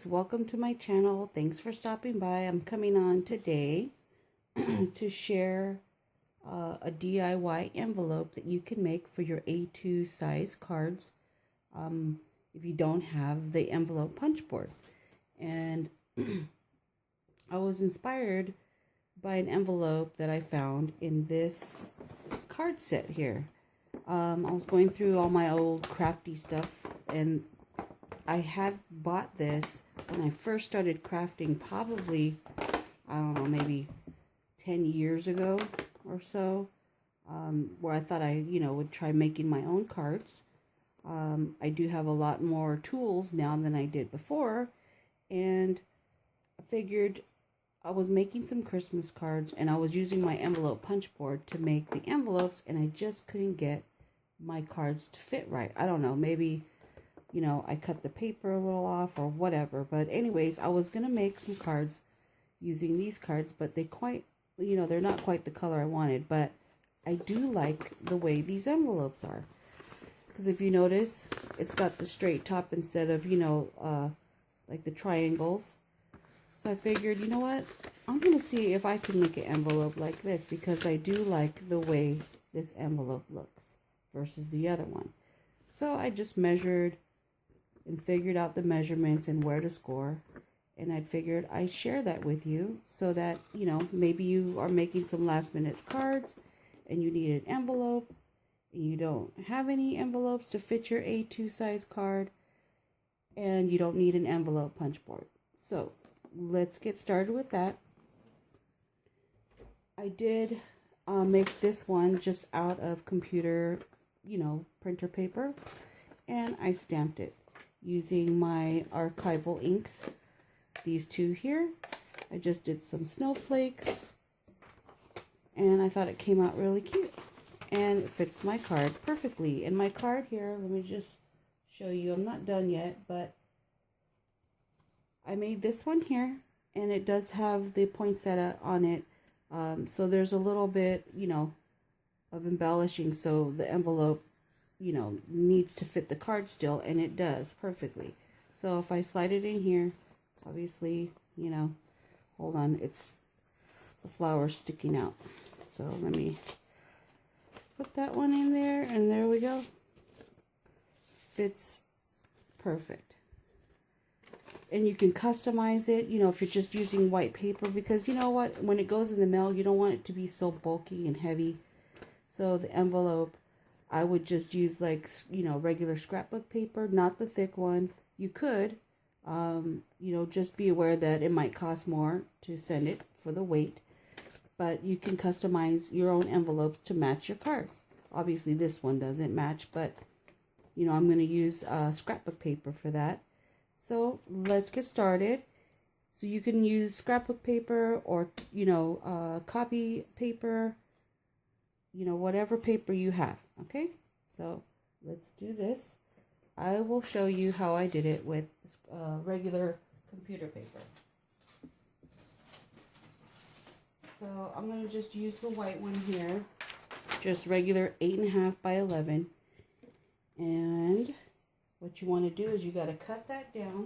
guys, welcome to my channel. Thanks for stopping by. I'm coming on today to share a DIY envelope that you can make for your A2 size cards if you don't have the envelope punch board. And I was inspired by an envelope that I found in this card set here. I was going through all my old crafty stuff, and I had bought this when I first started crafting, probably, I don't know, maybe 10 years ago or so, where I thought I, would try making my own cards. I do have a lot more tools now than I did before, and I figured I was making some Christmas cards, and I was using my envelope punch board to make the envelopes, and I just couldn't get my cards to fit right. I don't know, maybe I cut the paper a little off or whatever. But anyways, I was going to make some cards using these cards, but they're not quite the color I wanted. But I do like the way these envelopes are. Because if you notice, it's got the straight top instead of, like the triangles. So I figured, you know what? I'm going to see if I can make an envelope like this, because I do like the way this envelope looks versus the other one. So I just measured and figured out the measurements and where to score, and I figured I'd share that with you so that maybe you are making some last minute cards and you need an envelope and you don't have any envelopes to fit your A2 size card, and you don't need an envelope punch board. So let's get started with that. I did make this one just out of computer printer paper, and I stamped it using my archival inks, these two here. I just did some snowflakes, and I thought it came out really cute, and it fits my card perfectly. And my card here, let me just show you, I'm not done yet, but I made this one here, and it does have the poinsettia on it, so there's a little bit of embellishing, so the envelope needs to fit the card still, and it does perfectly. So if I slide it in here, obviously, hold on, it's the flower sticking out. So let me put that one in there, and there we go. Fits perfect. And you can customize it, if you're just using white paper, because you know what, when it goes in the mail, you don't want it to be so bulky and heavy. So the envelope, I would just use regular scrapbook paper, not the thick one. You could, just be aware that it might cost more to send it for the weight, but you can customize your own envelopes to match your cards. Obviously this one doesn't match, but I'm going to use scrapbook paper for that. So let's get started. So you can use scrapbook paper or, copy paper, whatever paper you have. Okay, so let's do this. I will show you how I did it with regular computer paper. So I'm going to just use the white one here, just regular 8.5 by 11. And what you want to do is you got to cut that down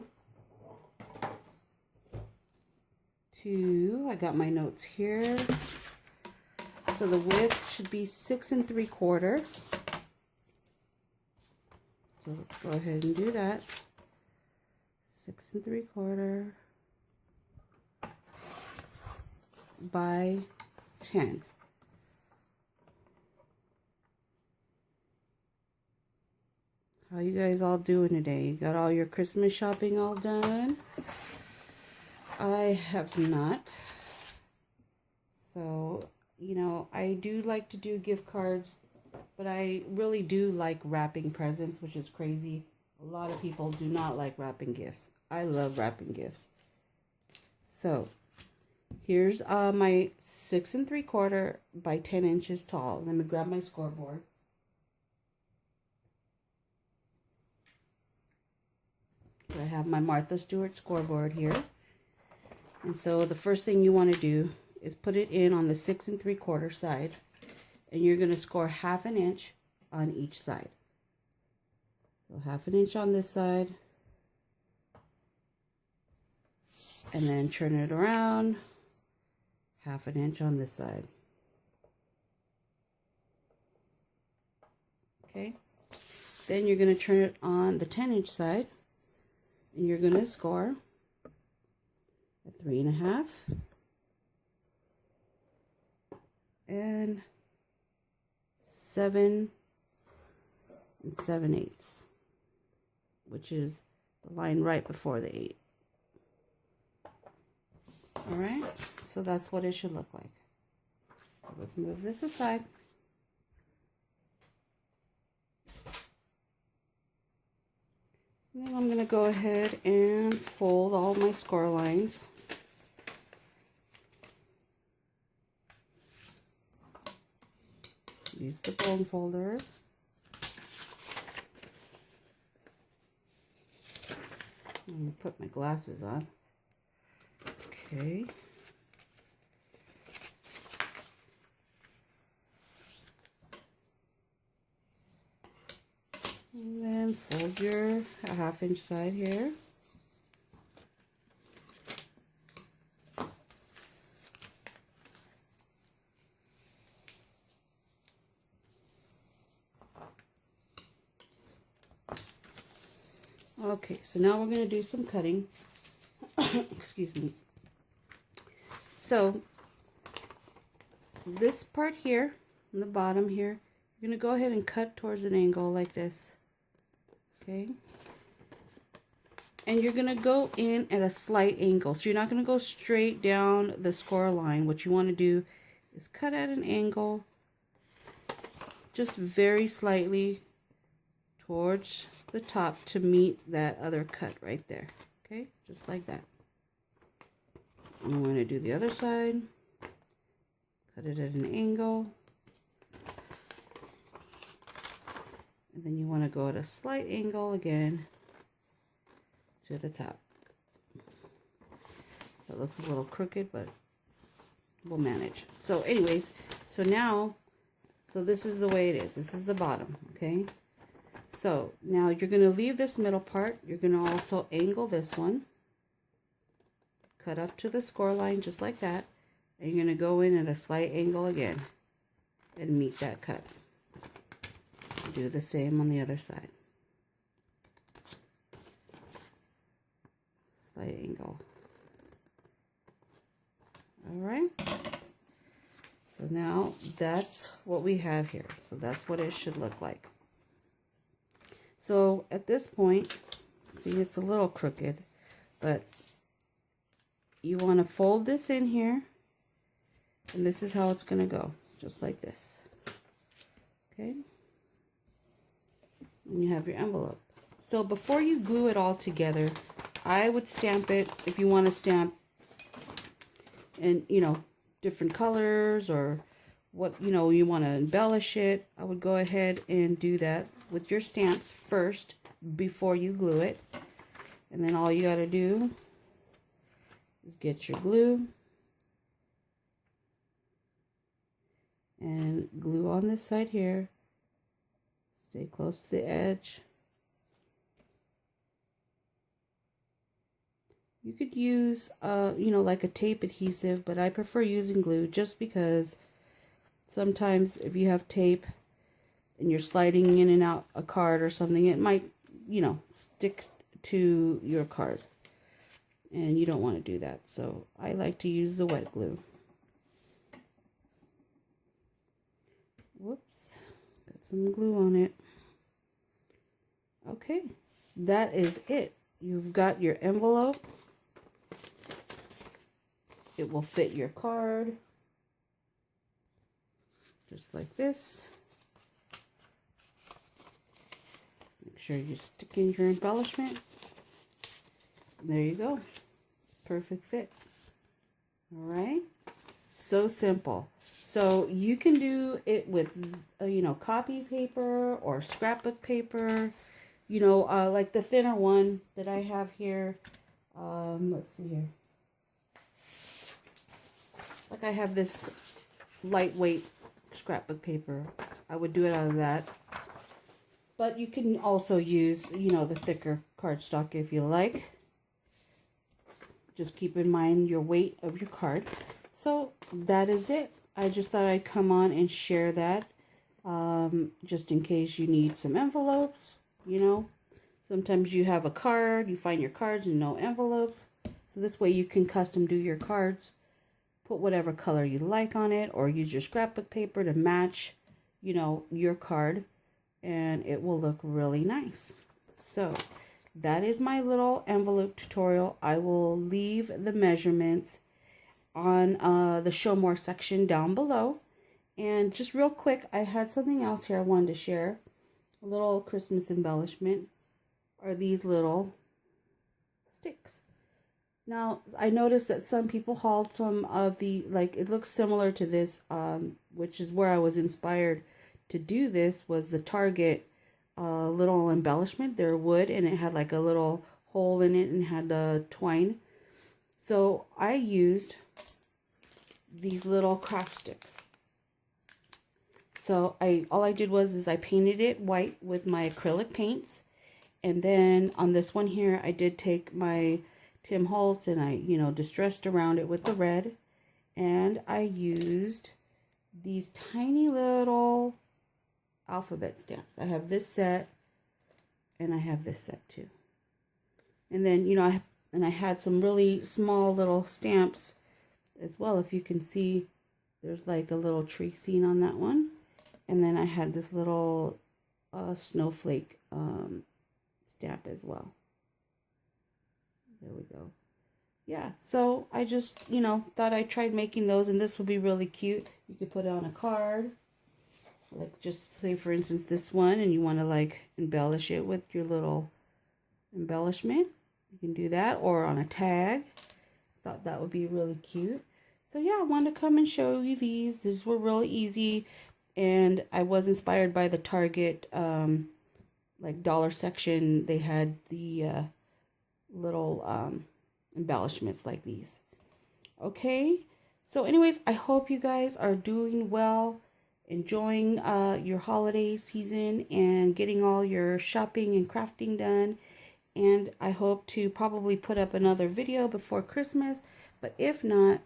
to, I got my notes here. So the width should be 6 3/4. So let's go ahead and do that. 6 3/4 by 10. How you guys all doing today? You got all your Christmas shopping all done? I have not. So I do like to do gift cards, but I really do like wrapping presents, which is crazy. A lot of people do not like wrapping gifts. I love wrapping gifts. So here's my 6 3/4 by 10 inches tall. Let me grab my scoreboard. So I have my Martha Stewart scoreboard here. And so the first thing you want to do is put it in on the 6 3/4 side, and you're going to score 1/2 inch on each side. So 1/2 inch on this side, and then turn it around 1/2 inch on this side. Okay, then you're going to turn it on the 10-inch side, and you're going to score at 3.5 and 7 7/8, which is the line right before the 8. All right, so that's what it should look like. So let's move this aside. And then I'm going to go ahead and fold all my score lines. Use the bone folder. I'm going to put my glasses on. Okay. And then fold your 1/2 inch side here. Okay, so now we're going to do some cutting. Excuse me. So this part here, on the bottom here, you're going to go ahead and cut towards an angle like this. Okay. And you're going to go in at a slight angle. So you're not going to go straight down the score line. What you want to do is cut at an angle, just very slightly towards the top to meet that other cut right there. Okay, just like that. And I'm going to do the other side. Cut it at an angle. And then you want to go at a slight angle again to the top. That looks a little crooked, but we'll manage. So anyways, so now, so this is the way it is. This is the bottom, okay? So now you're going to leave this middle part. You're going to also angle this one. Cut up to the score line just like that. And you're going to go in at a slight angle again and meet that cut. Do the same on the other side. Slight angle. All right. So now that's what we have here. So that's what it should look like. So at this point, see, it's a little crooked, but you want to fold this in here, and this is how it's going to go, just like this. Okay. And you have your envelope. So before you glue it all together, I would stamp it if you want to stamp in, you know, different colors or what, you know, you want to embellish it. I would go ahead and do that with your stamps first before you glue it. And then all you got to do is get your glue and glue on this side here. Stay close to the edge. You could use, you know, like a tape adhesive, but I prefer using glue just because sometimes if you have tape and you're sliding in and out a card or something, it might, you know, stick to your card. And you don't want to do that. So I like to use the wet glue. Whoops. Got some glue on it. Okay. That is it. You've got your envelope. It will fit your card. Just like this. Make sure you stick in your embellishment. And there you go. Perfect fit. All right. So simple. So you can do it with, you know, copy paper or scrapbook paper. You know, like the thinner one that I have here. Let's see here. Like I have this lightweight scrapbook paper. I would do it out of that. But you can also use, you know, the thicker cardstock if you like. just keep in mind your weight of your card. So that is it. I just thought I'd come on and share that, just in case you need some envelopes. You know, sometimes you have a card, you find your cards and no envelopes. So this way you can custom do your cards. Put whatever color you like on it, or use your scrapbook paper to match, you know, your card, and it will look really nice. So that is my little envelope tutorial. I will leave the measurements on the show more section down below. And just real quick, I had something else here I wanted to share. A little Christmas embellishment are these little sticks. Now, I noticed that some people hauled some of the, like, it looks similar to this, which is where I was inspired to do this, was the Target little embellishment. They're wood, and it had like a little hole in it and had the twine. So I used these little craft sticks. So all I did was I painted it white with my acrylic paints. And then on this one here, I did take my Tim Holtz and I, you know, distressed around it with the red, and I used these tiny little alphabet stamps. I have this set and I have this set too. And then, you know, I had some really small little stamps as well. If you can see, there's like a little tree scene on that one. And then I had this little snowflake stamp as well. There we go. Yeah, so I just, you know, thought I tried making those, and this would be really cute. You could put it on a card, like just say for instance this one, and you want to like embellish it with your little embellishment. You can do that, or on a tag. Thought that would be really cute. So yeah, I wanted to come and show you these. These were really easy, and I was inspired by the Target like dollar section. They had the little embellishments like these. Okay, so anyways, I hope you guys are doing well, enjoying your holiday season and getting all your shopping and crafting done. And I hope to probably put up another video before Christmas, but if not,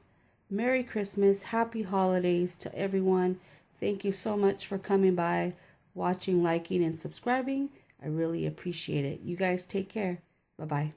Merry Christmas, Happy Holidays to everyone. Thank you so much for coming by, watching, liking, and subscribing. I really appreciate it. You guys take care. Bye-bye.